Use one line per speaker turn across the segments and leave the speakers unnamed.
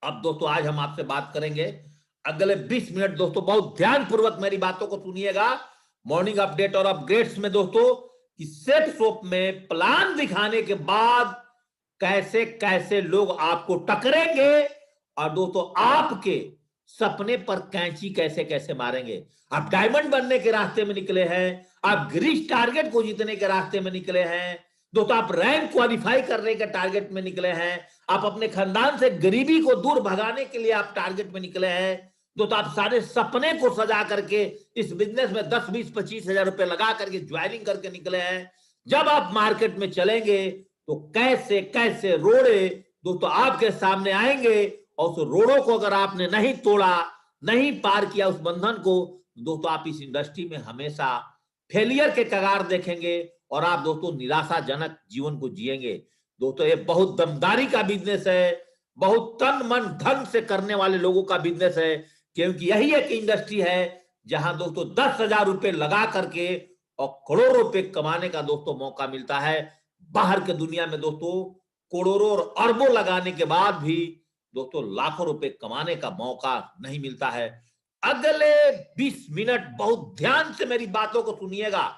अब दोस्तों आज हम आपसे बात करेंगे अगले 20 मिनट दोस्तों, बहुत ध्यान पूर्वक मेरी बातों को सुनिएगा। मॉर्निंग अपडेट और अपग्रेड्स में दोस्तों कि सेट सोप में प्लान दिखाने के बाद कैसे कैसे लोग आपको टकरेंगे और दोस्तों आपके सपने पर कैंची कैसे कैसे मारेंगे। आप डायमंड बनने के रास्ते में निकले हैं, आप ग्रीश टारगेट को जीतने के रास्ते में निकले हैं दोस्तों, आप रैंक क्वालिफाई करने के टारगेट में निकले हैं, आप अपने खानदान से गरीबी को दूर भगाने के लिए आप टारगेट में निकले हैं दोस्तों, आप सारे सपने को सजा करके इस बिजनेस में 10 20 25 हजार रुपए लगा करके ज्वाइनिंग करके निकले हैं। जब आप मार्केट में चलेंगे तो कैसे कैसे रोड़े दोस्तों आपके सामने आएंगे और उस रोड़ों को अगर आपने नहीं तोड़ा, नहीं पार किया उस बंधन को, दोस्तों आप इस इंडस्ट्री में हमेशा फेलियर के कगार देखेंगे और आप दोस्तों निराशाजनक जीवन को जिएंगे। दोस्तों ये बहुत दमदारी का बिजनेस है, बहुत तन मन धन से करने वाले लोगों का बिजनेस है, क्योंकि यही एक इंडस्ट्री है जहां दोस्तों 10,000 रुपए लगा करके और करोड़ों रुपए कमाने का दोस्तों मौका मिलता है। बाहर के दुनिया में दोस्तों करोड़ों और अरबों लगाने के बाद भी दोस्तों लाखों रुपए कमाने का मौका नहीं मिलता है। अगले 20 मिनट बहुत ध्यान से मेरी बातों को सुनिएगा।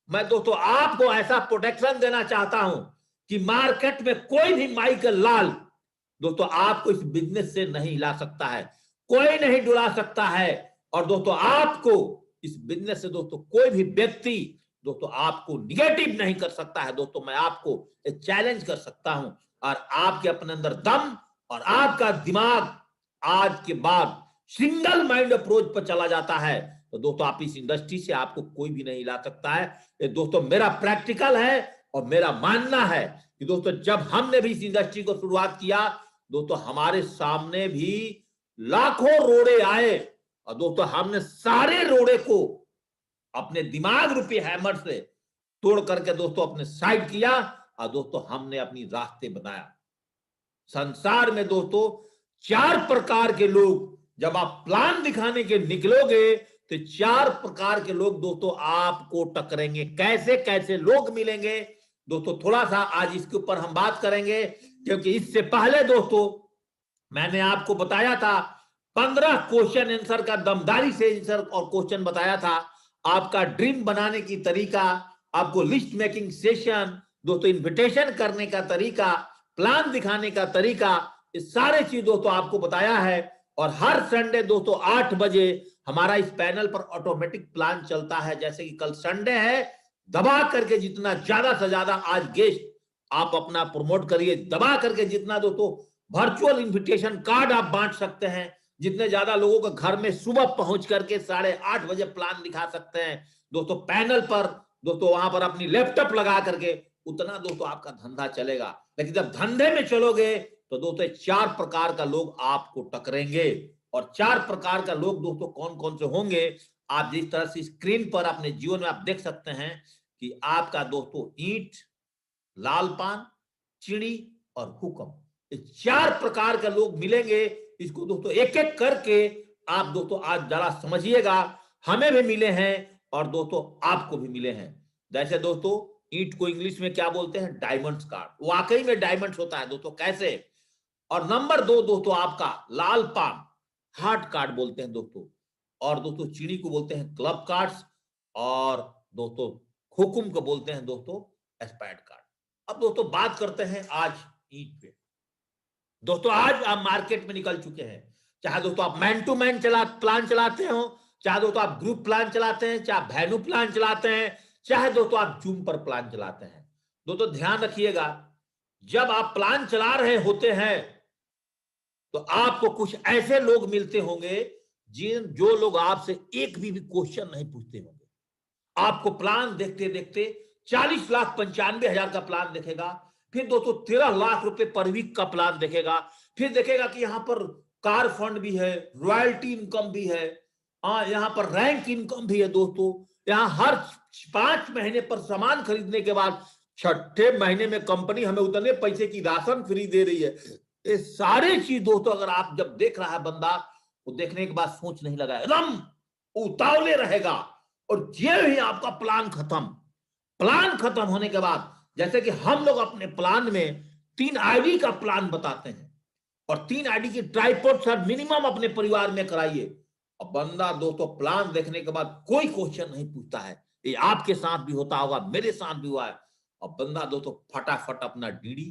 मैं दोस्तों आपको ऐसा प्रोटेक्शन देना चाहता हूं कि मार्केट में कोई भी माइकल लाल दोस्तों आपको इस बिजनेस से नहीं हिला सकता है, कोई नहीं डुला सकता है। और दोस्तों आपको इस बिजनेस से दोस्तों कोई भी व्यक्ति दोस्तों आपको निगेटिव नहीं कर सकता है। दोस्तों मैं आपको एक चैलेंज कर सकता हूं और आपके अपने अंदर दम और आपका दिमाग आज के बाद सिंगल माइंड अप्रोच पर चला जाता है तो दोस्तों आप इस इंडस्ट्री से आपको कोई भी नहीं ला सकता है। ये दोस्तों मेरा प्रैक्टिकल है और मेरा मानना है कि दोस्तों जब हमने भी इस इंडस्ट्री को शुरुआत किया दोस्तों हमारे सामने भी लाखों रोड़े आए और दोस्तों हमने सारे रोड़े को अपने दिमाग रूपी हैमर से तोड़ करके दोस्तों अपने साइड किया और दोस्तों हमने अपनी रास्ते बनाया। संसार में दोस्तों 4 प्रकार के लोग, जब आप प्लान दिखाने के निकलोगे तो 4 प्रकार के लोग दोस्तों आपको टकरेंगे। कैसे कैसे लोग मिलेंगे दोस्तों थोड़ा सा आज इसके ऊपर हम बात करेंगे, क्योंकि इससे पहले दोस्तों मैंने आपको बताया था 15 क्वेश्चन आंसर का दमदारी से आंसर और क्वेश्चन बताया था। आपका ड्रीम बनाने की तरीका, आपको लिस्ट मेकिंग सेशन दोस्तों, इन्विटेशन करने का तरीका, प्लान दिखाने का तरीका, ये सारे चीज दोस्तों आपको बताया है। और हर संडे दोस्तों 8 बजे हमारा इस पैनल पर ऑटोमेटिक प्लान चलता है। जैसे कि कल संडे है, दबा करके जितना ज्यादा से ज्यादा आज गेस्ट आप अपना प्रमोट करिए, दबा करके जितना दोस्तों वर्चुअल इन्विटेशन कार्ड आप बांट सकते हैं, जितने ज्यादा लोगों के घर में सुबह पहुंच करके 8:30 बजे प्लान दिखा सकते हैं दोस्तों पैनल पर, दोस्तों वहां पर अपनी लैपटॉप लगा करके, उतना दोस्तों आपका धंधा चलेगा। लेकिन जब धंधे में चलोगे तो दोस्तों 4 प्रकार का लोग आपको टकरेंगे। और 4 प्रकार का लोग दोस्तों कौन कौन से होंगे, आप जिस तरह से स्क्रीन पर अपने जीवन में आप देख सकते हैं कि आपका दोस्तों ईंट, लाल पान, चिड़ी और हुक्म, ये 4 प्रकार के लोग मिलेंगे। इसको दोस्तों एक एक करके आप दोस्तों आज जरा समझिएगा। हमें भी मिले हैं और दोस्तों आपको भी मिले हैं। जैसे दोस्तों ईंट को इंग्लिश में क्या बोलते हैं, डायमंड्स कार्ड, वाकई में डायमंड्स होता है दोस्तों, कैसे। और नंबर 2 दोस्तों आपका लाल पान, हार्ट कार्ड बोलते हैं दोस्तों। और दोस्तों चिड़ी को बोलते हैं क्लब कार्ड्स, और दोस्तों हुकुम को बोलते हैं दोस्तों एस्पायर्ड कार्ड। अब दोस्तों बात करते हैं आज ईंट पे। दोस्तों आज आप मार्केट में निकल चुके हैं, चाहे दोस्तों आप मैन टू मैन प्लान चलाते हो, चाहे दोस्तों आप ग्रुप प्लान चलाते हैं, चाहे वेन्यू प्लान चलाते हैं, चाहे दोस्तों आप जूम पर प्लान चलाते हैं। दोस्तों ध्यान रखिएगा, जब आप प्लान चला रहे होते हैं तो आपको कुछ ऐसे लोग मिलते होंगे जो लोग आपसे एक भी क्वेश्चन नहीं पूछते होंगे। आपको प्लान देखते देखते 40,95,000 का प्लान देखेगा, फिर दोस्तों 13 लाख रुपए पर वीक का प्लान देखेगा, फिर देखेगा कि यहां पर कार फंड भी है, रॉयल्टी इनकम भी है, यहां पर रैंक इनकम भी है दोस्तों, यहां हर 5 महीने पर सामान खरीदने के बाद 6ठे महीने में कंपनी हमें उतने पैसे की राशन फ्री दे रही है। ये सारे चीज दोस्तों अगर आप जब देख रहा है बंदा, वो देखने के बाद सोच नहीं लगा, एकदम उतावले रहेगा। और ये ही आपका प्लान खत्म होने के बाद, जैसे कि हम लोग अपने प्लान में 3 आईडी का प्लान बताते हैं, और 3 आईडी की ट्राइपॉड शॉट मिनिमम अपने परिवार में कराइए। और बंदा दोस्तों प्लान देखने के बाद कोई क्वेश्चन नहीं पूछता है। ये आपके साथ भी होता होगा, मेरे साथ भी हुआ है। और बंदा दोस्तों फटाफट अपना डीडी,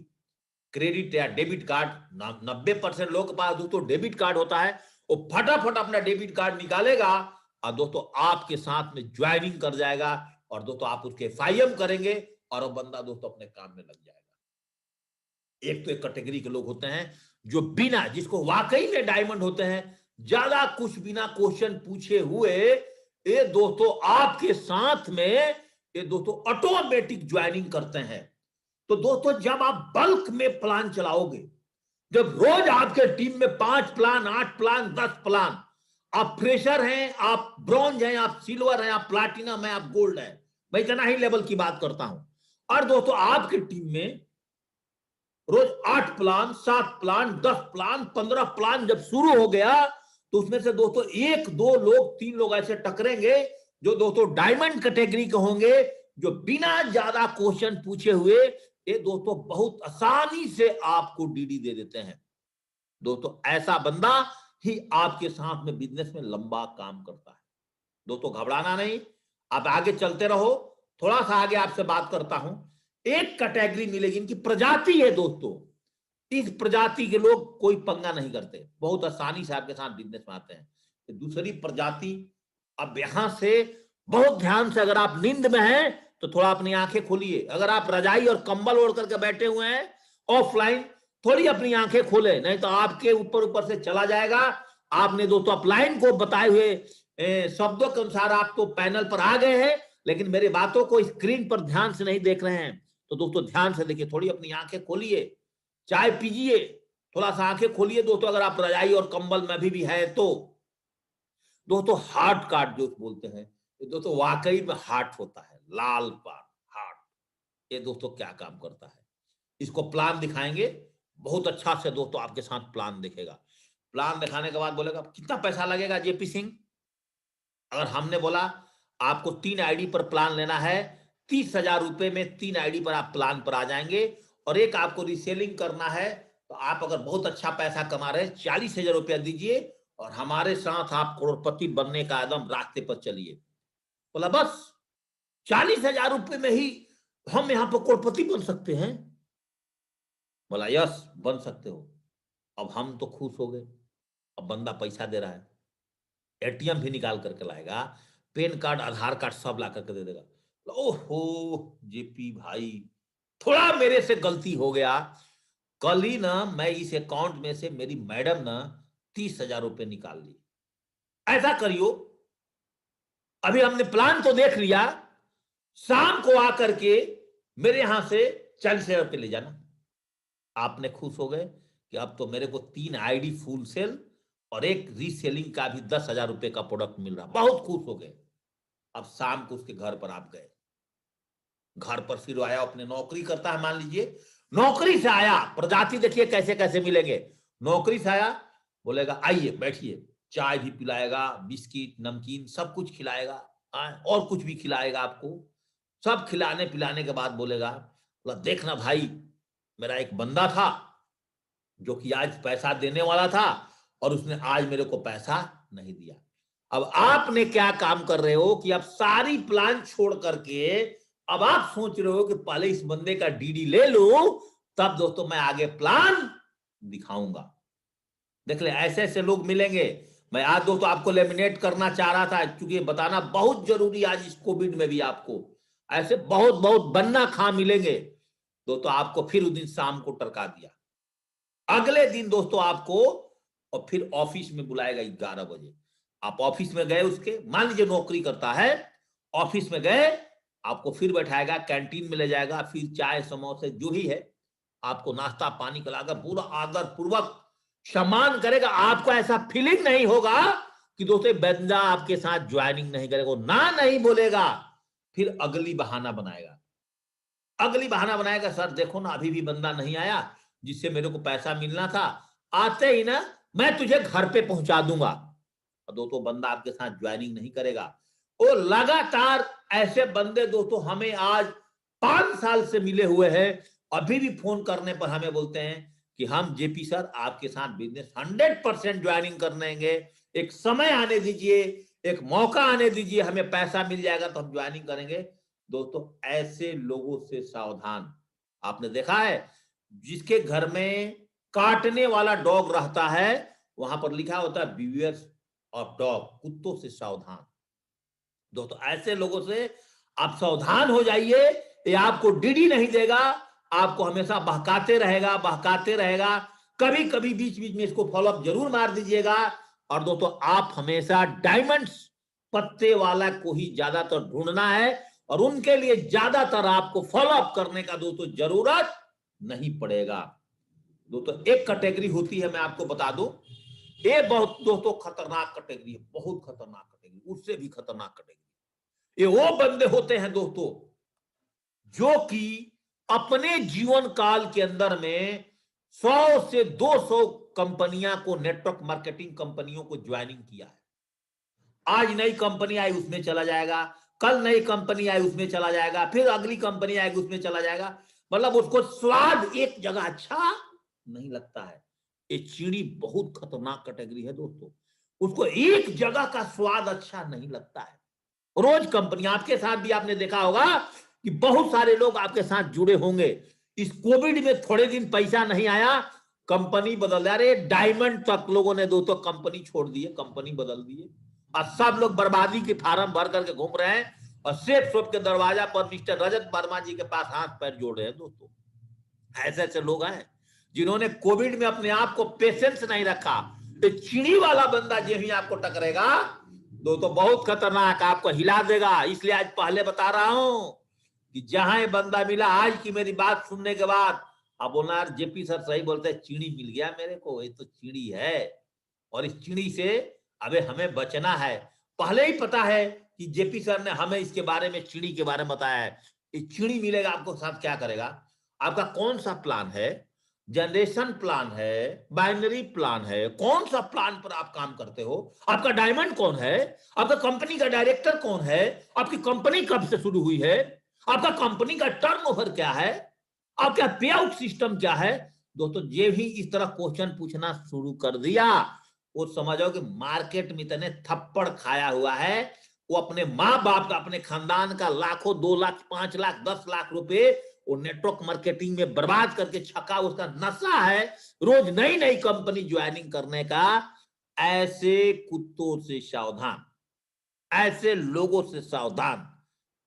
क्रेडिट या डेबिट कार्ड, 90% लोगों के पास दोस्तों डेबिट कार्ड होता है, वो फटाफट अपना डेबिट कार्ड निकालेगा और दोस्तों आपके साथ में ज्वाइनिंग कर जाएगा। और दोस्तों आप उसके FIM करेंगे और वो बंदा दोस्तों अपने काम में लग जाएगा। एक तो एक कैटेगरी के लोग होते हैं जो बिना, जिसको वाकई में डायमंड होते हैं, ज्यादा कुछ बिना क्वेश्चन पूछे हुए ये दोस्तों आपके साथ में ये दोस्तों ऑटोमेटिक ज्वाइनिंग करते हैं। तो दोस्तों जब आप बल्क में प्लान चलाओगे, जब रोज आपके टीम में 5 प्लान, 8 प्लान, 10 प्लान, आप फ्रेशर हैं, आप ब्रॉन्ज हैं, आप सिल्वर हैं, आप प्लैटिनम हैं, आप गोल्ड हैं, मैं इतना ही लेवल की बात करता हूं। और दोस्तों आपकी टीम में रोज 8 प्लान, 7 प्लान, 10 प्लान, 15 प्लान जब शुरू हो गया, तो उसमें से दोस्तों 1, 2 लोग, 3 लोग ऐसे टकरेंगे जो दोस्तों डायमंड कैटेगरी के होंगे, जो बिना ज्यादा क्वेश्चन पूछे हुए ये दोस्तों बहुत आसानी से आपको डीडी दे देते हैं। दोस्तों ऐसा बंदा ही आपके साथ में बिजनेस में लंबा काम करता है। दोस्तों घबराना नहीं, आप आगे चलते रहो। थोड़ा सा आगे आपसे बात करता हूं। एक कैटेगरी मिलेगी, इनकी प्रजाति है दोस्तों, इस प्रजाति के लोग कोई पंगा नहीं करते, बहुत आसानी से आपके साथ बिजनेस में आते हैं। दूसरी प्रजाति, अब यहां से बहुत ध्यान से, अगर आप नींद में हैं तो थोड़ा अपनी आंखें खोलिए। अगर आप रजाई और कंबल ओढ़ करके बैठे हुए हैं ऑफलाइन, थोड़ी अपनी आंखें खोले, नहीं तो आपके ऊपर से चला जाएगा। आपने दोस्तों अपलाइन को बताए हुए शब्दों के अनुसार आप तो पैनल पर आ गए हैं, लेकिन मेरी बातों को स्क्रीन पर ध्यान से नहीं देख रहे हैं। तो दोस्तों ध्यान से देखिए, थोड़ी अपनी आंखें खोलिए, चाय पीजिए, थोड़ा सा आंखें खोलिए दोस्तों, अगर आप रजाई और कंबल में भी है तो। दोस्तों हार्ट कार्ड जो बोलते हैं, दोस्तों वाकई में हार्ट होता है, लाल पार हार्ट। ये दोस्तों क्या काम करता है, इसको प्लान दिखाएंगे, बहुत अच्छा से दोस्तों आपके साथ प्लान दिखेगा। प्लान दिखाने के बाद बोलेगा कितना पैसा लगेगा जेपी सिंह। अगर हमने बोला आपको 3 आईडी पर प्लान लेना है, 30,000 रुपए में 3 आईडी पर आप प्लान पर आ जाएंगे। और एक आपको रीसेलिंग करना है, तो आप अगर बहुत अच्छा पैसा कमा रहे हैं, 40,000 रुपया दीजिए और हमारे साथ आप करोड़पति बनने का एकदम रास्ते पर चलिए। बोला बस 40,000 रुपए में ही हम यहां पर करोड़पति बन सकते हैं। बोला यस बन सकते हो। अब हम तो खुश हो गए, अब बंदा पैसा दे रहा है, एटीएम भी निकाल करके लाएगा, पैन कार्ड, आधार कार्ड सब ला करके दे देगा। ओहो जेपी भाई, थोड़ा मेरे से गलती हो गया, कल ही ना मैं इस अकाउंट में से मेरी मैडम ना 30,000 रुपए निकाल ली। ऐसा करियो, अभी हमने प्लान तो देख लिया, शाम को आकर के मेरे यहां से 40,000 रुपए ले जाना। आपने खुश हो गए कि अब तो मेरे को 3 आईडी फुल सेल और एक रीसेलिंग का भी 10,000 रुपए का प्रोडक्ट मिल रहा, बहुत खुश हो गए। अब शाम को उसके घर पर आप गए, घर पर फिर आया, अपने नौकरी करता है, मान लीजिए नौकरी से आया, प्रजाति देखिए कैसे कैसे मिलेंगे। नौकरी से आया, बोलेगा आइए बैठिए, चाय भी पिलाएगा, बिस्किट नमकीन सब कुछ खिलाएगा, और कुछ भी खिलाएगा आपको। सब खिलाने पिलाने के बाद बोलेगा देखना भाई, मेरा एक बंदा था जो कि आज पैसा देने वाला था और उसने आज मेरे को पैसा नहीं दिया। अब आपने क्या काम कर रहे हो कि अब सारी प्लान छोड़ करके अब आप सोच रहे हो कि पहले इस बंदे का डीडी ले लो, तब दोस्तों मैं आगे प्लान दिखाऊंगा। देख ले ऐसे ऐसे लोग मिलेंगे। मैं आज दोस्तों आपको लेमिनेट करना चाह रहा था, क्योंकि बताना बहुत जरूरी आज इस कोविड में भी आपको ऐसे बहुत बहुत बन्ना खा मिलेंगे। दोस्तों आपको फिर उस दिन शाम को टरका दिया, अगले दिन दोस्तों आपको और फिर ऑफिस में बुलाएगा 11 बजे। आप ऑफिस में गए, उसके मान लीजिए नौकरी करता है, ऑफिस में गए, आपको फिर बैठाएगा, कैंटीन में ले जाएगा, फिर चाय समोसे जो ही है आपको नाश्ता पानी खिलाकर पूरा आदर पूर्वक सम्मान करेगा। आपको ऐसा फीलिंग नहीं होगा कि दोस्तों बंदा आपके साथ ज्वाइनिंग नहीं करेगा, ना नहीं बोलेगा। फिर अगली बहाना बनाएगा, अगली बहाना बनाएगा, सर देखो ना अभी भी बंदा नहीं आया जिससे मेरे को पैसा मिलना था, आते ही ना मैं तुझे घर पे पहुंचा दूंगा। दोस्तों बंदा आपके साथ ज्वाइनिंग नहीं करेगा। वो लगातार ऐसे बंदे दोस्तों हमें आज 5 साल से मिले हुए हैं, अभी भी फोन करने पर हमें बोलते हैं कि हम जेपी सर आपके साथ बिजनेस 100% ज्वाइनिंग कर लेंगे, एक समय आने दीजिए, एक मौका आने दीजिए, हमें पैसा मिल जाएगा तो हम ज्वाइनिंग करेंगे। दोस्तों ऐसे लोगों से सावधान। आपने देखा है जिसके घर में काटने वाला डॉग रहता है वहां पर लिखा होता है बिवियर ऑफ डॉग, कुत्तों से सावधान। दोस्तों ऐसे लोगों से आप सावधान हो जाइए, ये आपको डीडी नहीं देगा, आपको हमेशा बहकाते रहेगा, बहकाते रहेगा। कभी कभी बीच बीच में इसको फॉलोअप जरूर मार दीजिएगा। और दोस्तों आप हमेशा डायमंड्स पत्ते वाला को ही ज्यादातर ढूंढना है, और उनके लिए ज्यादातर आपको फॉलोअप करने का दोस्तों जरूरत नहीं पड़ेगा। दोस्तों एक कैटेगरी होती है, मैं आपको बता दूं, ये बहुत दोस्तों खतरनाक कैटेगरी है, बहुत खतरनाक कैटेगरी, उससे भी खतरनाक कैटेगरी। ये वो बंदे होते हैं दोस्तों जो कि अपने जीवन काल के अंदर में 100 से 200 कंपनियां को, नेटवर्क मार्केटिंग कंपनियों को ज्वाइनिंग किया है। आज नई कंपनी आई उसमें चला जाएगा, कल नई कंपनी आई उसमें चला जाएगा, फिर अगली कंपनी आएगी उसमें चला जाएगा। मतलब उसको स्वाद एक जगह अच्छा नहीं लगता है। ये चीड़ी बहुत खतरनाक कैटेगरी है दोस्तों, उसको एक जगह का स्वाद अच्छा नहीं लगता है। रोज कंपनी आपके साथ भी आपने देखा होगा कि बहुत सारे लोग आपके साथ जुड़े होंगे। इस कोविड में थोड़े दिन पैसा नहीं आया, कंपनी बदल दिया। अरे डायमंड तक लोगों ने दोस्तों कंपनी छोड़ दी है, कंपनी बदल दी है, और सब लोग बर्बादी के फार्म भर करके घूम रहे हैं, और सेफ शॉप के दरवाजा पर मिस्टर रजत वर्मा जी के पास हाथ पैर जोड़ रहे हैं। दोस्तों ऐसे ऐसे लोग हैं जिन्होंने कोविड में अपने आप को पेशेंस नहीं रखा। तो चीनी वाला बंदा जो ही आपको टकरेगा दोस्तों बहुत खतरनाक, आपको हिला देगा। इसलिए आज पहले बता रहा हूं कि जहां ये बंदा मिला, आज की मेरी बात सुनने के बाद आप बोलना यार जेपी सर सही बोलते हैं, चीनी मिल गया मेरे को, ये तो चीनी है, और इस चीनी से अबे हमें बचना है। पहले ही पता है कि जेपी सर ने हमें इसके बारे में, चीनी के बारे में बताया है। ये चीनी मिलेगा आपको साथ क्या करेगा, आपका कौन सा प्लान है, जनरेशन प्लान है, बाइनरी प्लान है, कौन सा प्लान पर आप काम करते हो, आपका डायमंड कौन है, आपका कंपनी का डायरेक्टर कौन है, आपकी कंपनी कब से शुरू हुई है, आपका कंपनी का टर्नओवर क्या है, आपका पे आउट सिस्टम क्या है। दोस्तों जे भी इस तरह क्वेश्चन पूछना शुरू कर दिया, वो समझो कि मार्केट में इतने थप्पड़ खाया हुआ है, वो अपने माँ बाप का, अपने खानदान का लाखों, 2 लाख, 5 लाख, 10 लाख रुपए वो नेटवर्क मार्केटिंग में बर्बाद करके छका, उसका नशा है रोज नई नई कंपनी ज्वाइनिंग करने का। ऐसे कुत्तों से सावधान, ऐसे लोगों से सावधान।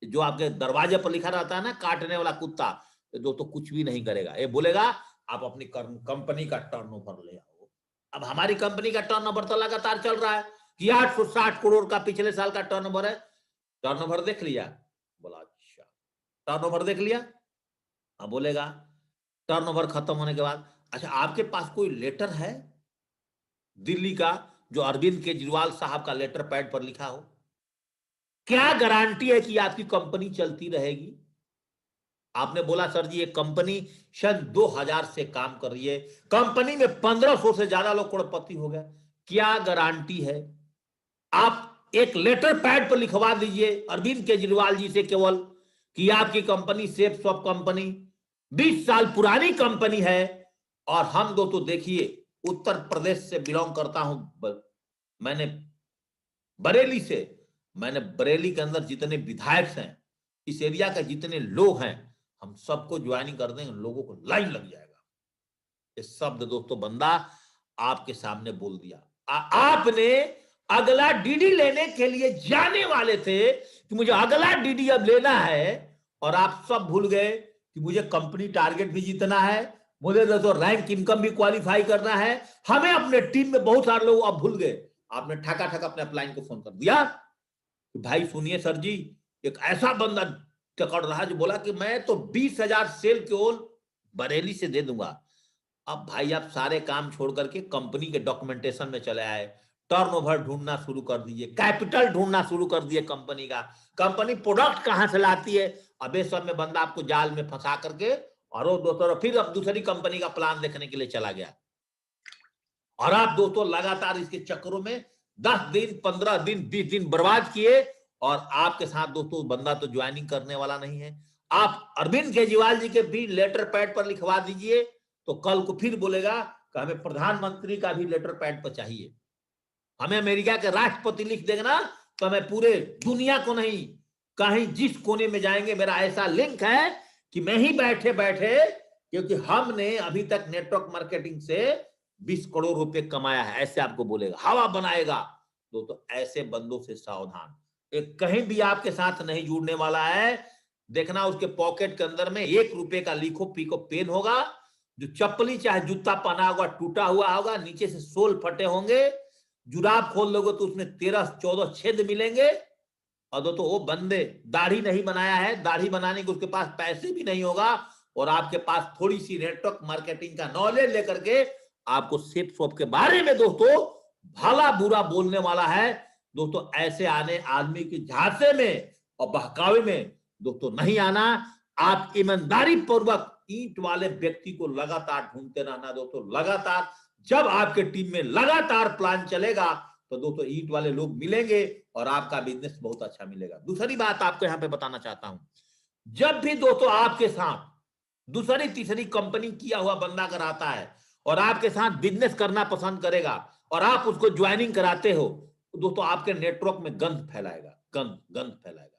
जो आपके दरवाजे पर लिखा रहता है ना काटने वाला कुत्ता, दोस्तों कुछ भी नहीं करेगा। ये बोलेगा आप अपनी कंपनी का टर्नओवर ले आओ। अब हमारी कंपनी का टर्नओवर तो लगातार चल रहा है कि 860 करोड़ का पिछले साल का टर्नओवर है। टर्नओवर देख लिया, बोला अच्छा टर्नओवर देख लिया। अब बोलेगा टर्नओवर खत्म होने के बाद, अच्छा आपके पास कोई लेटर है दिल्ली का जो अरविंद केजरीवाल साहब का लेटर पैड पर लिखा हो, क्या गारंटी है कि आपकी कंपनी चलती रहेगी। आपने बोला सर जी ये कंपनी सन 2000 से काम कर रही है, कंपनी में 1500 से ज्यादा लोग करोड़पति हो गए, क्या गारंटी है। आप एक लेटर पैड पर लिखवा दीजिए अरविंद केजरीवाल जी से केवल कि आपकी कंपनी सेफ शॉप कंपनी 20 साल पुरानी कंपनी है। और हम दोस्तों देखिए उत्तर प्रदेश से बिलोंग करता हूं मैंने, बरेली से, मैंने बरेली के अंदर जितने विधायक हैं, इस एरिया के जितने लोग हैं, हम सबको ज्वाइनिंग कर देंगे, लोगों को लाइन लग जाएगा। ये शब्द दोस्तों बंदा आपके सामने बोल दिया। आपने अगला डीडी लेने के लिए जाने वाले थे कि मुझे अगला डीडी अब लेना है, और आप सब भूल गए कि मुझे कंपनी टारगेट भी जीतना है, मुझे दोस्तों रैंक इनकम भी क्वालिफाई करना है, हमें अपने टीम में बहुत सारे लोग अब भूल गए। आपने ठका ठका अपने अपलाइन को फोन कर दिया कि भाई सुनिए सर जी, एक ऐसा बंदा टकड़ रहा जो बोला कि मैं तो 20,000 सेल केवल बरेली से दे दूंगा। अब भाई आप सारे काम छोड़ करके कंपनी के डॉक्यूमेंटेशन में चले आए, टर्नओवर ढूंढना शुरू कर दीजिए, कैपिटल ढूंढना शुरू कर दिए कंपनी का, कंपनी प्रोडक्ट कहां से लाती है। अबे सब में बंदा आपको जाल में फंसा करके और वो दोस्तों फिर अब दूसरी कंपनी का प्लान देखने के लिए चला गया, और आप दोस्तों लगातार इसके चक्करों में 10 दिन, 15 दिन, 20 दिन बर्बाद किए, और आपके साथ दोस्तों बंदा तो ज्वाइनिंग करने वाला नहीं है। आप अरविंद केजरीवाल जी के भी लेटर पैड पर लिखवा दीजिए तो कल को फिर बोलेगा कि हमें प्रधानमंत्री का भी लेटर पैड पर चाहिए, हमें अमेरिका के राष्ट्रपति लिख देगा ना, तो हमें पूरे दुनिया को नहीं, कहीं जिस कोने में जाएंगे मेरा ऐसा लिंक है कि मैं ही बैठे बैठे, क्योंकि हमने अभी तक नेटवर्क मार्केटिंग से 20 करोड़ रुपए कमाया है, ऐसे आपको बोलेगा, हवा बनाएगा। तो ऐसे बंदों से सावधान, एक कहीं भी आपके साथ नहीं जुड़ने वाला है। देखना उसके पॉकेट के अंदर में 1 रुपए का लिखो पीको पेन होगा, जो चप्पली चाहे जूता पहना होगा टूटा हुआ होगा, नीचे से सोल फटे होंगे, जुराब खोल लोगे तो उसमें 13-14 छेद मिलेंगे। और दोस्तों वो बंदे दाढ़ी नहीं बनाया है, दाढ़ी बनाने के उसके पास पैसे भी नहीं होगा, और आपके पास थोड़ी सी नेटवर्क मार्केटिंग का नॉलेज लेकर के आपको सेट शॉप के बारे में दोस्तों भला बुरा बोलने वाला है। दोस्तों ऐसे आने आदमी की झांसे में और बहकावे में दोस्तों नहीं आना। आप ईमानदारी पूर्वक ईंट वाले व्यक्ति को लगातार ढूंढते रहना दोस्तों, लगातार। जब आपके टीम में लगातार प्लान चलेगा तो दोस्तों ईंट वाले लोग मिलेंगे और आपका बिजनेस बहुत अच्छा मिलेगा। दूसरी बात आपको यहां पे बताना चाहता हूं, जब भी दोस्तों आपके साथ दूसरी तीसरी कंपनी किया हुआ बंदा अगर आता है और आपके साथ बिजनेस करना पसंद करेगा और आप उसको ज्वाइनिंग कराते हो, तो दोस्तों आपके नेटवर्क में गंध फैलाएगा, गंध फैलाएगा।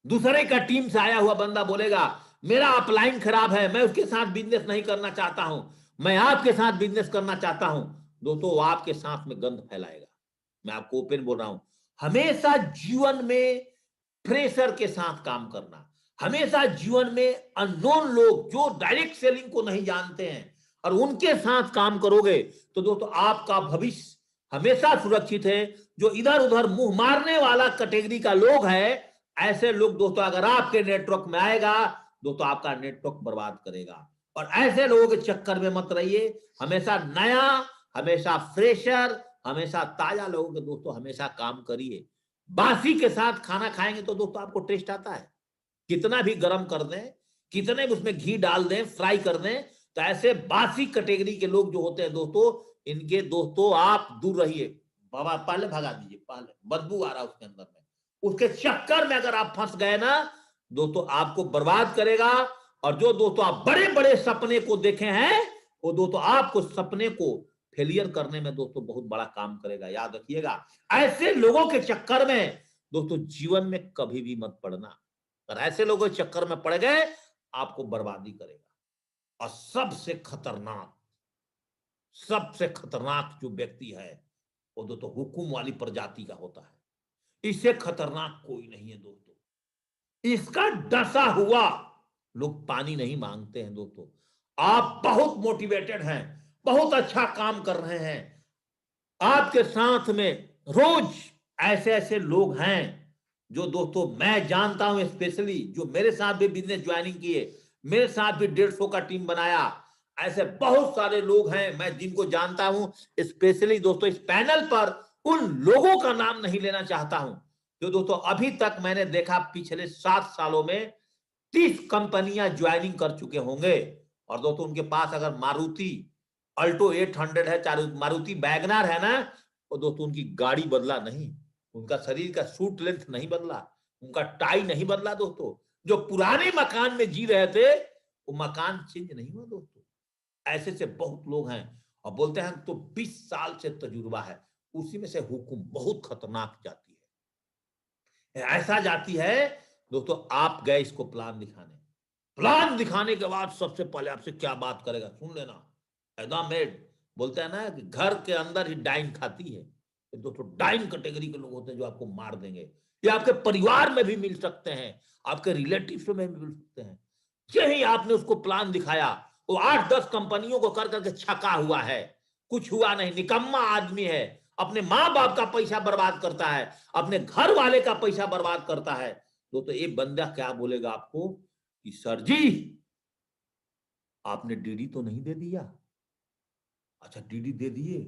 दूसरे का टीम से आया हुआ बंदा बोलेगा मेरा अपलाइन खराब है, मैं उसके साथ बिजनेस नहीं करना चाहता हूं, मैं आपके साथ बिजनेस करना चाहता हूं। दोस्तों वो आपके साथ में गंध फैलाएगा। मैं आपको ओपन बोल रहा हूं, हमेशा जीवन में फ्रेशर के साथ काम करना, हमेशा जीवन में अननोन लोग जो डायरेक्ट सेलिंग को नहीं जानते हैं और उनके साथ काम करोगे तो दोस्तों आपका भविष्य हमेशा सुरक्षित है। जो इधर उधर मुंह मारने वाला कैटेगरी का लोग है, ऐसे लोग दोस्तों अगर आपके नेटवर्क में आएगा दोस्तों आपका नेटवर्क बर्बाद करेगा। और ऐसे लोगों के चक्कर में मत रहिए, हमेशा नया, हमेशा फ्रेशर, हमेशा ताजा लोगों के दोस्तों हमेशा काम करिए। बासी के साथ खाना खाएंगे तो दोस्तों आपको टेस्ट आता है, कितना भी गर्म कर दें, कितने भी उसमें घी डाल दें, फ्राई कर दें, तो ऐसे बासी कैटेगरी के लोग जो होते हैं दोस्तों, इनके दोस्तों आप दूर रहिए। बाबा पहले भगा दीजिए, पहले बदबू आ रहा है उसके अंदर में, उसके चक्कर में अगर आप फंस गए ना दोस्तों आपको बर्बाद करेगा। और जो दोस्तों आप बड़े बड़े सपने को देखे हैं वो दोस्तों आपको सपने को फेलियर करने में दोस्तों बहुत बड़ा काम करेगा, याद रखिएगा। ऐसे लोगों के चक्कर में दोस्तों जीवन में कभी भी मत पड़ना, अगर ऐसे लोगों के चक्कर में पड़ गए आपको बर्बादी करेगा। और सबसे खतरनाक जो व्यक्ति है वो दोस्तों हुकुम वाली प्रजाति का होता है, इससे खतरनाक कोई नहीं है दोस्तों। इसका डसा हुआ लोग पानी नहीं मांगते हैं दोस्तों। आप बहुत मोटिवेटेड हैं, बहुत अच्छा काम कर रहे हैं, आपके साथ में रोज ऐसे ऐसे लोग हैं जो दोस्तों मैं जानता हूं, स्पेशली जो मेरे साथ भी बिजनेस ज्वाइनिंग किए, मेरे साथ भी 150 का टीम बनाया, ऐसे बहुत सारे लोग हैं मैं जिनको जानता हूं। स्पेशली दोस्तों इस पैनल पर उन लोगों का नाम नहीं लेना चाहता हूं जो दोस्तों अभी तक मैंने देखा पिछले 7 सालों में 30 कंपनियां ज्वाइनिंग कर चुके होंगे। और दोस्तों उनके पास अगर मारुति अल्टो 800 है, चाहे मारुति वैगनर है ना, और दोस्तों उनकी गाड़ी बदला नहीं, उनका शरीर का सूट लेंथ नहीं बदला, उनका टाई नहीं बदला दोस्तों, जो पुराने मकान में जी रहे थे वो मकान चेंज नहीं हुआ दोस्तों। ऐसे से बहुत लोग हैं और बोलते हैं तो 20 साल से तजुर्बा है, उसी में से हुकुम बहुत खतरनाक जाती है। ऐसा जाती है दोस्तों, आप गए इसको प्लान दिखाने, प्लान दिखाने के बाद सबसे पहले आपसे क्या बात करेगा सुन लेना, एकदम मेड बोलते हैं ना कि घर के अंदर ही डाइन खाती है, दोस्तों डाइन कैटेगरी के लोग होते हैं जो आपको मार देंगे। ये आपके परिवार में भी मिल सकते हैं, आपके रिलेटिव्स में भी मिल सकते हैं। यही आपने उसको प्लान दिखाया, वो 8-10 कंपनियों को कर करके छका हुआ है, कुछ हुआ नहीं, निकम्मा आदमी है, अपने माँ बाप का पैसा बर्बाद करता है, अपने घर वाले का पैसा बर्बाद करता है। तो ये बंदा क्या बोलेगा आपको कि सर जी आपने डीडी तो नहीं दे दिया, अच्छा डीडी दे दिए,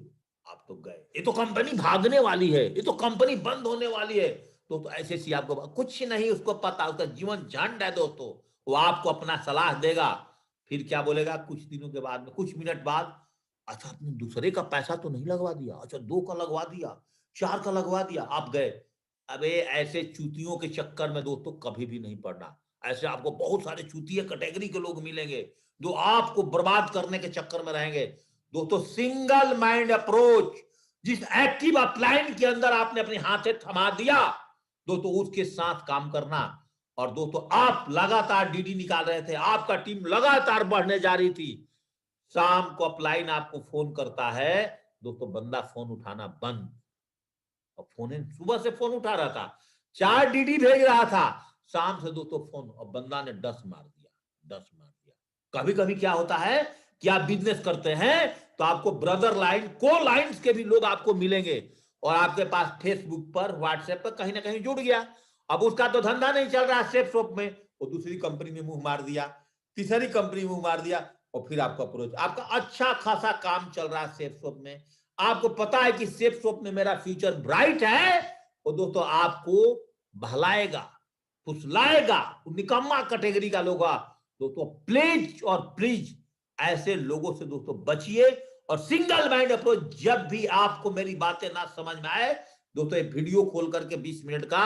आप तो गए, ये तो कंपनी भागने वाली है, ये तो कंपनी बंद होने वाली है। तो ऐसे सी आपको कुछ नहीं उसको पता, उसका जीवन झंड है दोस्तों, वो आपको अपना सलाह देगा, फिर क्या बोलेगा कुछ दिनों के बाद में, कुछ मिनट बाद, अच्छा आपने दूसरे का पैसा तो नहीं लगवा दिया, अच्छा 2 का लगवा दिया, 4 का लगवा दिया, आप गए। अबे ऐसे चूतियों के चक्कर में दोस्तों कभी भी नहीं पड़ना। ऐसे आपको बहुत सारे चूतिया कैटेगरी के लोग मिलेंगे जो आपको बर्बाद करने के चक्कर में रहेंगे। दोस्तों सिंगल माइंड अप्रोच, जिस एक्टिव अपलाइन के अंदर आपने अपने हाथे थमा दिया दोस्तों, उसके साथ काम करना। और दोस्तों आप लगातार डीडी निकाल रहे थे, आपका टीम लगातार बढ़ने जा रही थी, शाम को अपलाइन आपको फोन करता है दोस्तों, बंदा फोन उठाना बंद। और फोन सुबह से फोन उठा रहा था, 4 डीडी भेज रहा था, शाम से दोस्तों फोन, और बंदा ने 10 मार दिया, 10 मार दिया। कभी कभी क्या होता है कि आप बिजनेस करते हैं तो आपको ब्रदर लाइन, को लाइन्स के भी लोग आपको मिलेंगे, और आपके पास फेसबुक पर, व्हाट्सएप पर कहीं ना कहीं जुड़ गया। अब उसका तो धंधा नहीं चल रहा सेफ शॉप में, वो दूसरी कंपनी में मुंह मार दिया, तीसरी कंपनी में मुंह मार दिया, और फिर आपका अप्रोच, आपका अच्छा खासा काम चल रहा है सेफ शॉप में, आपको पता है कि सेफ शॉप में मेरा फ्यूचर ब्राइट है, और दोस्तों आपको बहलाएगा, फुसलाएगा, निकम्मा कैटेगरी का लोग। दोस्तों प्लीज और प्लीज ऐसे लोगों से दोस्तों बचिए। और सिंगल माइंड अप्रोच, जब भी आपको मेरी बातें ना समझ में आए दोस्तों, एक वीडियो खोल करके 20 मिनट का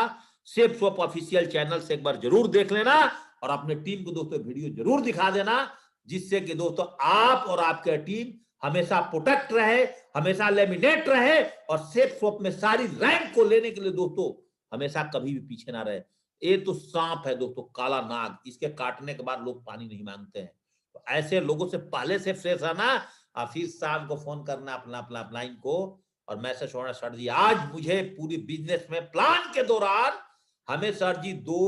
सेफ शॉप ऑफिशियल चैनल से एक बार जरूर देख लेना, और अपने टीम को दोस्तों वीडियो जरूर दिखा देना, जिससे कि दोस्तों आप और आपके टीम हमेशा प्रोटेक्ट रहे, हमेशा लेमिनेट रहे, और सेफ शॉप में सारी रैंक को लेने के लिए दोस्तों हमेशा कभी भी पीछे ना रहे। ये तो सांप है दोस्तों, काला नाग, इसके काटने के बाद लोग पानी नहीं मांगते हैं। तो ऐसे लोगों से पहले से फ्रेश रहना, और फिर शाम को फोन करना अपना अपना अपलाइन को, और मैसेज छोड़ना, सर जी आज मुझे पूरी बिजनेस में प्लान के दौरान हमें सर जी 2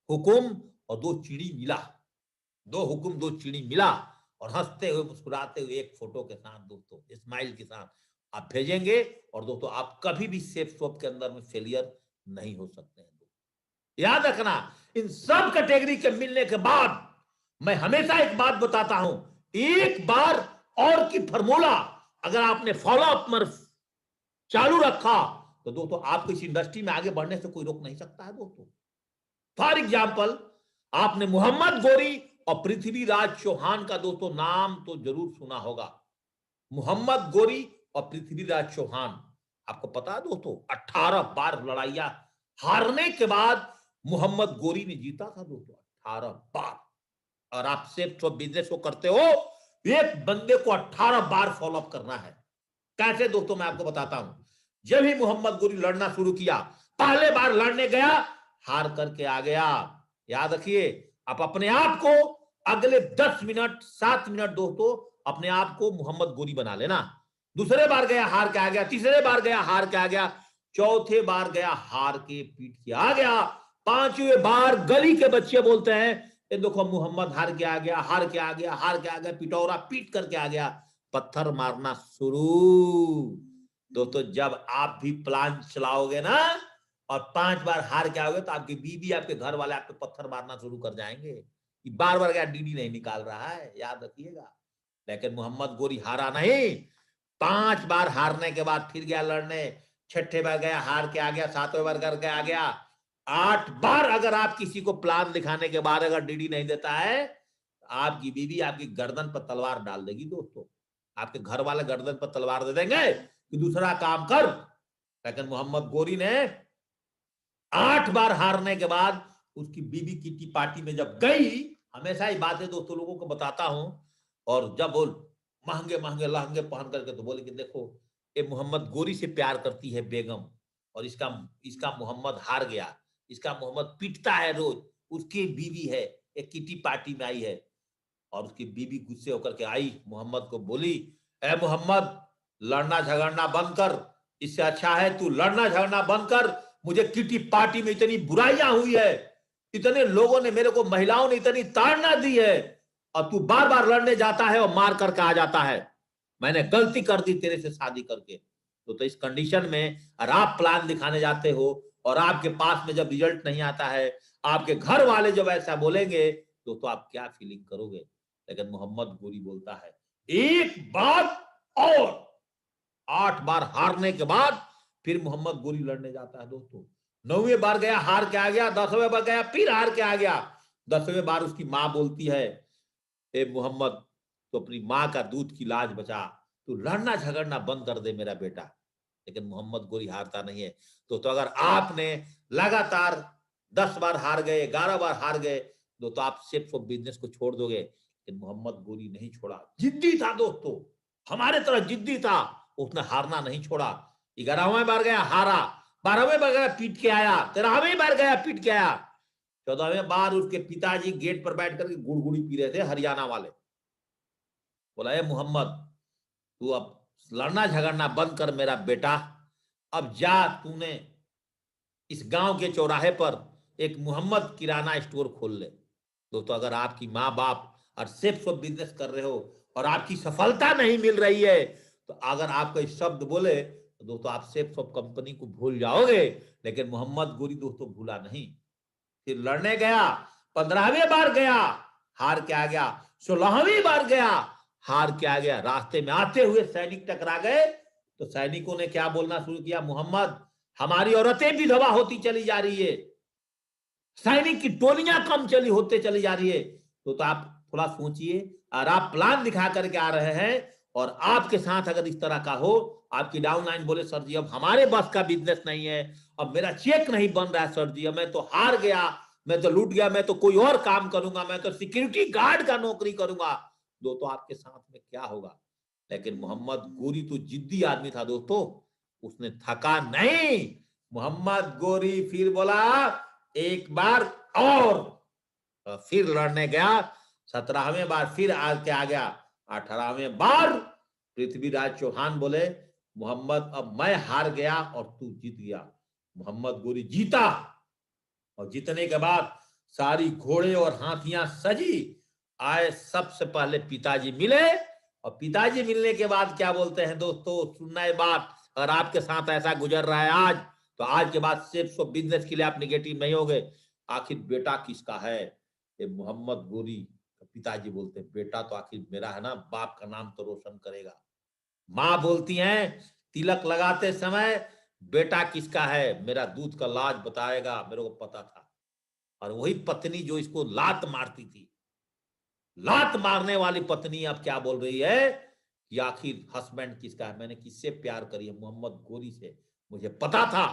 हुकुम और 2 चिड़ी मिला, 2 हुकुम 2 चिड़ी मिला, और हंसते हुए मुस्कुराते हुए एक फोटो के साथ दोस्तों, स्माइल के साथ आप भेजेंगे, और दोस्तों आप कभी भी सेफ शॉप के अंदर में फेलियर नहीं हो सकते हैं। याद रखना, इन सब कैटेगरी के मिलने के बाद मैं हमेशा एक बात बताता हूं, एक बार और की फॉर्मूला अगर आपने फॉलो अप में चालू रखा तो दोस्तों आपको इस इंडस्ट्री में आगे बढ़ने से कोई रोक नहीं सकता है दोस्तों। फॉर एग्जाम्पल, आपने मोहम्मद गौरी और पृथ्वीराज चौहान का दोस्तों नाम तो जरूर सुना होगा। मोहम्मद गौरी और पृथ्वीराज चौहान, आपको पता है दोस्तों 18 बार लड़ाइयां हारने के बाद मोहम्मद गौरी ने जीता था दोस्तों, 18 बार। और आप सेफ शॉप बिजनेस को करते हो, एक बंदे को 18 बार फॉलो अप करना है। कैसे दोस्तों मैं आपको बताता हूं। जब ही मोहम्मद गौरी लड़ना शुरू किया, पहले बार लड़ने गया, हार करके आ गया। याद रखिए, आप अपने आप को अगले 10 मिनट 7 मिनट दोस्तों अपने आप को मोहम्मद गौरी बना लेना। दूसरे बार गया हार के आ गया, तीसरे बार गया हार के आ गया, चौथे बार गया हार के पीट के आ गया, 5वें बार गली के बच्चे बोलते हैं ये देखो मोहम्मद हार के आ गया, हार के आ गया, हार के आ गया, पिटौरा पीट करके आ गया, पत्थर मारना शुरू। दोस्तों जब आप भी प्लान चलाओगे ना और 5 बार हार के आओगे, तो आपकी बीवी आपके घर वाले आप पे पत्थर मारना शुरू कर जाएंगे। बार बार क्या डीडी नहीं निकाल रहा है, याद रखिएगा। लेकिन मोहम्मद गौरी हारा नहीं, 5 बार हारने के बाद फिर गया लड़ने, 6ठे बार गया हार के आ गया, 7वें बार करके आ गया, 8 बार अगर आप किसी को प्लान दिखाने के बाद अगर डीडी नहीं देता है, आपकी बीवी आपकी गर्दन पर तलवार डाल देगी दोस्तों। आपके घर वाले गर्दन पर तलवार दे देंगे कि दूसरा काम कर। लेकिन मोहम्मद गौरी ने 8 बार हारने के बाद उसकी बीवी किटी पार्टी में जब गई, हमेशा ही बातें दोस्तों लोगों को बताता हूं, और जब वो महंगे महंगे लहंगे पहन करके, तो बोले कि देखो ये मोहम्मद गौरी से प्यार करती है बेगम, और इसका इसका मोहम्मद हार गया, इसका मोहम्मद पीटता है रोज, उसकी बीवी है, एक किटी पार्टी में आई है। और उसकी बीवी गुस्से होकर के आई, मोहम्मद को बोली, ए मोहम्मद लड़ना झगड़ना बंद कर, इससे अच्छा है तू लड़ना झगड़ना बंद कर। मुझे किटी पार्टी में इतनी बुराइयां हुई है, इतने लोगों ने मेरे को, महिलाओं ने इतनी ताड़ना दी है, और तू बार बार लड़ने जाता है और मार करके आ जाता है। मैंने गलती कर दी तेरे से शादी करके। तो इस कंडीशन में अगर आप प्लान दिखाने जाते हो और आपके पास में जब रिजल्ट नहीं आता है, आपके घर वाले जब ऐसा बोलेंगे, तो आप क्या फीलिंग करोगे। लेकिन मोहम्मद गौरी बोलता है एक बात और, 8 बार हारने के बाद फिर मोहम्मद गौरी लड़ने जाता है दोस्तों। 9वें बार गया हार के आ गया, 10वें बार गया फिर हार के आ गया। 10वें बार उसकी मां बोलती है, ए मोहम्मद तो अपनी मां का दूध की लाज बचा, तू लड़ना झगड़ना बंद कर दे मेरा बेटा। लेकिन मोहम्मद गौरी हारता नहीं है। तो अगर आपने लगातार 10 बार हार गए, 11 बार हार गए, तो आप सिर्फ बिजनेस को छोड़ दोगे। लेकिन मोहम्मद गोरी नहीं छोड़ा, जिद्दी था दोस्तों, हमारे तरह जिद्दी था, उसने हारना नहीं छोड़ा। 11वें बार गया हारा, 12वें बार गया पीट के आया, 13वें बार गया पीट के आया, 14वें बार उसके पिताजी गेट पर बैठ करके गुड़गुड़ी पी रहे थे, हरियाणा वाले। बोला ए मोहम्मद, तू अब लड़ना झगड़ना बंद कर मेरा बेटा, अब जा, तूने इस गांव के चौराहे पर एक मोहम्मद किराना स्टोर खोल ले। दोस्तों अगर आपकी माँ बाप और सेफ सब बिजनेस कर रहे हो और आपकी सफलता नहीं मिल रही है, तो अगर आप कोई शब्द बोले तो दोस्तों आप सेफ सब कंपनी को भूल जाओगे, लेकिन मोहम्मद गोरी दोस्तों भूला नहीं। फिर लड़ने गया, 15वें बार गया, हार के आ गया, 16वीं बार गया, हार के आ गया। रास्ते में आते हुए सैनिक टकरा गए, तो सैनिकों ने क्या बोलना शुरू किया, मोहम्मद हमारी औरतें विधवा होती चली जा रही है, सैनिक की टोलियां कम चली होते चली जा रही है। तो आप थोड़ा सोचिए, और आप प्लान दिखा करके आ रहे हैं और आपके साथ अगर इस तरह का हो, आपकी डाउनलाइन बोले सर जी अब हमारे बस का बिजनेस नहीं है, अब मेरा चेक नहीं बन रहा है सर जी, अब मैं तो हार गया, मैं तो लूट गया, मैं तो कोई और काम करूंगा, मैं तो सिक्योरिटी गार्ड का नौकरी करूंगा, दोस्तों आपके साथ में क्या होगा। लेकिन मोहम्मद गोरी तो जिद्दी आदमी था दोस्तों, उसने थका नहीं। मोहम्मद गोरी फिर बोला एक बार और फिर लड़ने गया, 17वें बार फिर आके आ गया, 18वें बार पृथ्वीराज चौहान बोले मोहम्मद अब मैं हार गया और तू जीत गया। मोहम्मद गोरी जीता, और जीतने के बाद सारी घोड़े और हाथियां सजी आए, सबसे पहले पिताजी मिले, और पिताजी मिलने के बाद क्या बोलते हैं दोस्तों, सुनना है बात, अगर आपके साथ ऐसा गुजर रहा है आज, तो आज के बाद सिर्फ बिजनेस के लिए आप निगेटिव नहीं होगे। आखिर बेटा किसका है, ये मोहम्मद गोरी पिताजी बोलते हैं बेटा तो आखिर मेरा है ना, बाप का नाम तो रोशन करेगा। माँ बोलती हैं तिलक लगाते समय बेटा किसका है, मेरा दूध का लाज बताएगा, मेरे को पता था। और वही पत्नी जो इसको लात मारती थी, लात मारने वाली पत्नी अब क्या बोल रही है कि आखिर हस्बैंड किसका है, मैंने किससे प्यार करी है, मोहम्मद गोरी से, मुझे पता था।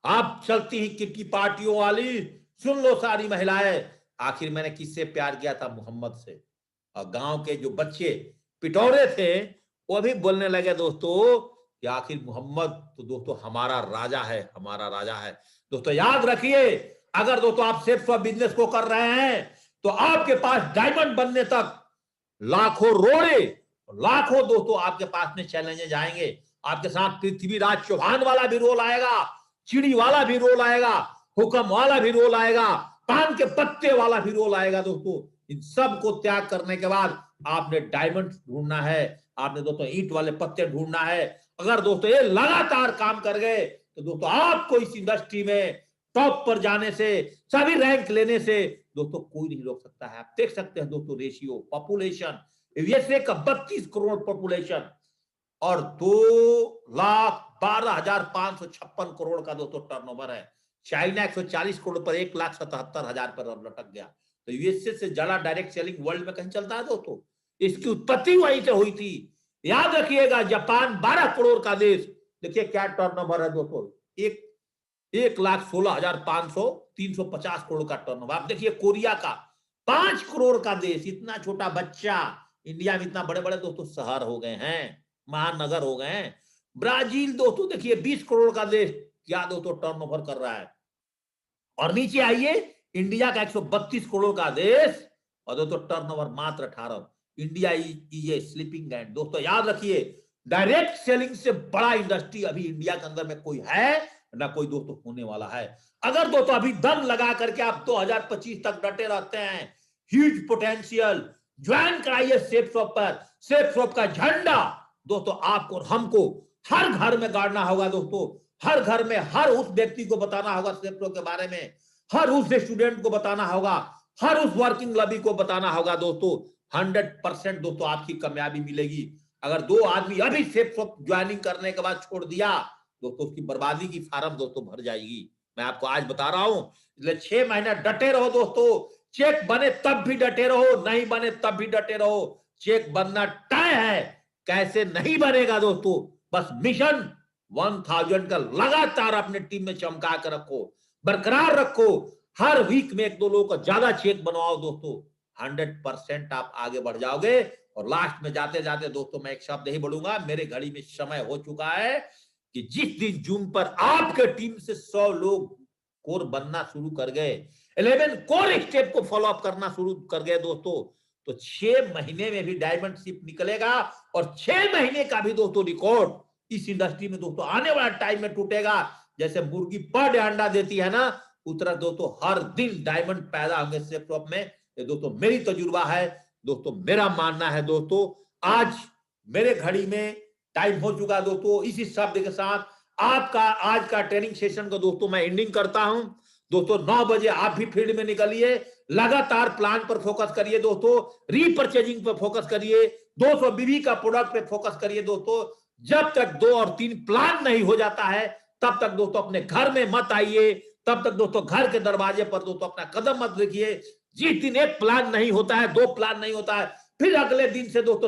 आप चलती ही किटकी पार्टियों वाली, सुन लो सारी महिलाएं, आखिर मैंने किससे प्यार किया था, मोहम्मद से। और गांव के जो बच्चे पिटौरे थे वो भी बोलने लगे दोस्तों कि आखिर मोहम्मद तो दोस्तों हमारा राजा है, हमारा राजा है। दोस्तों याद रखिए, अगर दोस्तों आप सेफ बिजनेस को कर रहे हैं तो आपके पास डायमंड बनने तक लाखों रोड़े, लाखों दोस्तों आपके पास में चैलेंजेस आएंगे। आपके साथ पृथ्वीराज चौहान वाला भी रोल आएगा, चिड़ी वाला भी रोल आएगा, हुक्म वाला भी रोल आएगा, पान के पत्ते वाला भी रोल आएगा। दोस्तों इन सब को त्याग करने के बाद आपने डायमंड ढूंढना है, आपने दोस्तों ईंट वाले पत्ते ढूंढना है। अगर दोस्तों ये लगातार काम कर गए तो दोस्तों आपको इस इंडस्ट्री में टॉप पर जाने से, सभी रैंक लेने से दोस्तों कोई नहीं रोक सकता है। आप देख सकते हैं दोस्तों रेशियो, पॉपुलेशन, यूएसए का 32 करोड़ पॉपुलेशन और 2,12,556 करोड़ का दोस्तों टर्नओवर है। चाइना 140 करोड़ पर 1,77,000 पर लटक गया। तो यूएसए से ज्यादा डायरेक्ट सेलिंग वर्ल्ड में कहीं चलता है दोस्तों, इसकी उत्पत्ति वहीं से हुई थी। याद रखिएगा, जापान 12 करोड़ का देश, देखिए क्या टर्नओवर है दोस्तों, 1,16,500, 350 करोड़ का टर्नओवर। आप देखिए कोरिया का 5 करोड़ का देश, इतना छोटा बच्चा, इंडिया में इतना बड़े बड़े दोस्तों शहर हो गए हैं, महानगर हो गए हैं। ब्राजील दोस्तों देखिए 20 करोड़ का देश, क्या दोस्तों टर्नओवर कर रहा है। और नीचे आइए, इंडिया का 132 करोड़ का देश और दोस्तों टर्नओवर मात्र 18। India is a sleeping and. दोस्तों याद रखिए, डायरेक्ट सेलिंग से बड़ा इंडस्ट्री अभी इंडिया के अंदर में कोई है ना कोई दोस्तों होने वाला है। अगर दोस्तों अभी दम लगा करके आप 2025 तक डटे रहते हैं, ह्यूज पोटेंशियल, ज्वाइन कराइए सेफ शॉप पर। सेफ शॉप का झंडा दोस्तों आपको और हमको हर घर में गाड़ना होगा दोस्तों, हर घर में हर उस व्यक्ति को बताना होगा सेफ शॉप के बारे में, हर उस स्टूडेंट को बताना होगा, हर उस वर्किंग लबी को बताना होगा दोस्तों। 100% दोस्तों आपकी कामयाबी मिलेगी। अगर 2 आदमी अभी सेफ शॉप ज्वाइनिंग करने के बाद छोड़ दिया दोस्तों, उसकी बर्बादी की फार्म दोस्तों भर जाएगी। मैं आपको आज बता रहा हूं, इसलिए 6 महीने डटे रहो दोस्तों। चेक बने तब भी डटे रहो, नहीं बने तब भी डटे रहो। चेक बनना तय है, कैसे नहीं बनेगा दोस्तों, बस मिशन 1000 का लगातार अपने टीम में चमका कर रखो, बरकरार रखो। हर वीक में 1-2 लोगों का ज्यादा चेक बनवाओ दोस्तों, 100% आप आगे बढ़ जाओगे। और लास्ट में जाते जाते दोस्तों मैं एक शब्द ही बोलूंगा, मेरे घड़ी में समय हो चुका है कि जिस दिन जूम पर आपके टीम से 100 लोग कोर बनना शुरू कर गए, 11 कोर स्टेप को फॉलो अप करना शुरू कर गए दोस्तों, तो 6 महीने में भी डायमंड शिप निकलेगा। और 6 महीने का भी दोस्तों रिकॉर्ड इस इंडस्ट्री में दोस्तों आने वाला टाइम में टूटेगा। जैसे मुर्गी पर डे अंडा देती है ना, उतना दोस्तों हर दिन डायमंड पैदा होंगे सेफ शॉप में। ये दोस्तों मेरी तजुर्बा है दोस्तों, मेरा मानना है दोस्तों। आज मेरे घड़ी में टाइम हो चुका दोस्तों। इसी शब्द के साथ आपका आज का ट्रेनिंग सेशन को दोस्तों मैं एंडिंग करता हूं। दोस्तों 9 बजे आप भी फील्ड में निकलिए, लगातार प्लान पर फोकस करिए दोस्तों, रीपरचेजिंग पर फोकस करिए, 200 बीबी का प्रोडक्ट पे फोकस करिए दोस्तों। जब तक 2 और 3 प्लान नहीं हो जाता है तब तक दोस्तों अपने घर में मत आइए, तब तक दोस्तों घर के दरवाजे पर दोस्तों अपना कदम मत रखिए। जिस दिन एक प्लान नहीं होता है, 2 प्लान नहीं होता है, फिर अगले दिन से दोस्तों